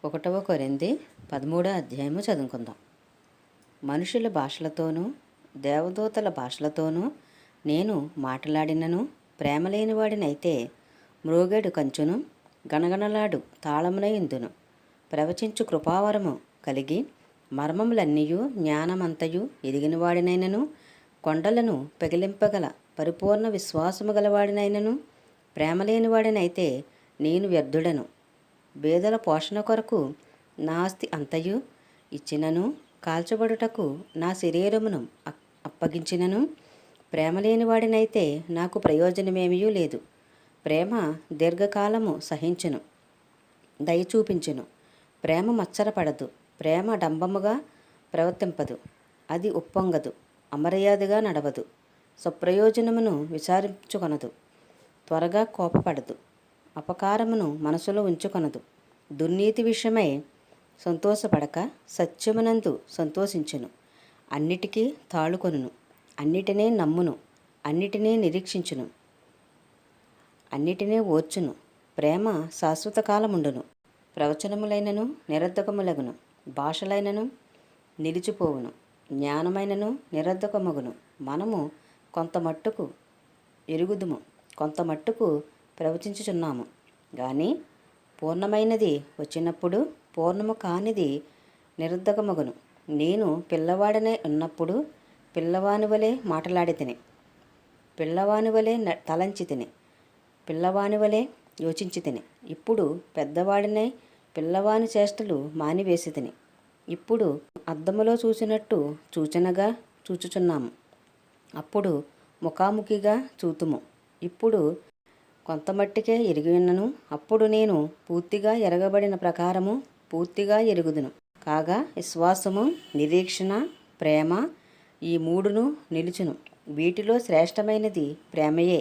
ఒకటవ కొరింథీ 13వ అధ్యాయము చదువుకుందాం. మనుషుల భాషలతోనూ దేవదూతల భాషలతోనూ నేను మాట్లాడినను ప్రేమలేనివాడినైతే మ్రోగేడు కంచును గణగణలాడు తాళమునయుందును. ప్రవచించు కృపావరము కలిగి మర్మములన్నీయు జ్ఞానమంతయు ఎరిగినవాడినైనను కొండలను పెగిలింపగల పరిపూర్ణ విశ్వాసము గలవాడినైనను ప్రేమలేనివాడినైతే నేను వ్యర్థుడను. బేదల పోషణ కొరకు నా ఆస్తి అంతయు ఇచ్చినను కాల్చబడుటకు నా శరీరమును అప్పగించినను ప్రేమలేనివాడినైతే నాకు ప్రయోజనమేమీ లేదు. ప్రేమ దీర్ఘకాలము సహించును, దయ చూపించును. ప్రేమ మత్సరపడదు, ప్రేమ డంబముగా ప్రవర్తింపదు, అది ఉప్పొంగదు, అమర్యాదగా నడవదు, స్వప్రయోజనమును విచారించుకొనదు, త్వరగా కోపపడదు, అపకారమును మనసులో ఉంచుకొనదు, దుర్నీతి విషయమై సంతోషపడక సత్యమునందు సంతోషించును. అన్నిటికీ తాళుకొనును, అన్నిటినీ నమ్మును, అన్నిటినీ నిరీక్షించును, అన్నిటినీ ఓర్చును. ప్రేమ శాశ్వత కాలముండును. ప్రవచనములైనను నిరర్ధకములగును, భాషలైనను నిలిచిపోవును, జ్ఞానమైనను నిరర్ధకమగును. మనము కొంత మట్టుకు ఎరుగుదుము, కొంత మట్టుకు ప్రవచించుచున్నాము. కానీ పూర్ణమైనది వచ్చినప్పుడు పూర్ణము కానిది నిరర్ధకమగును. నేను పిల్లవాడనే ఉన్నప్పుడు పిల్లవాని వలె మాట్లాడి తిని, పిల్లవాని వలె తలంచి తిని, పిల్లవాని వలె యోచించి తిని. ఇప్పుడు పెద్దవాడినై పిల్లవాని చేష్టలు మానివేసి తిని. ఇప్పుడు అద్దములో చూసినట్టు సూచనగా చూచుచున్నాము, అప్పుడు ముఖాముఖిగా చూతుము. ఇప్పుడు కొంతమట్టికే ఎరిగి ఉన్నను, అప్పుడు నేను పూర్తిగా ఎరగబడిన ప్రకారము పూర్తిగా ఎరుగుదును. కాగా విశ్వాసము, నిరీక్షణ, ప్రేమ ఈ మూడును నిలుచును. వీటిలో శ్రేష్టమైనది ప్రేమయే.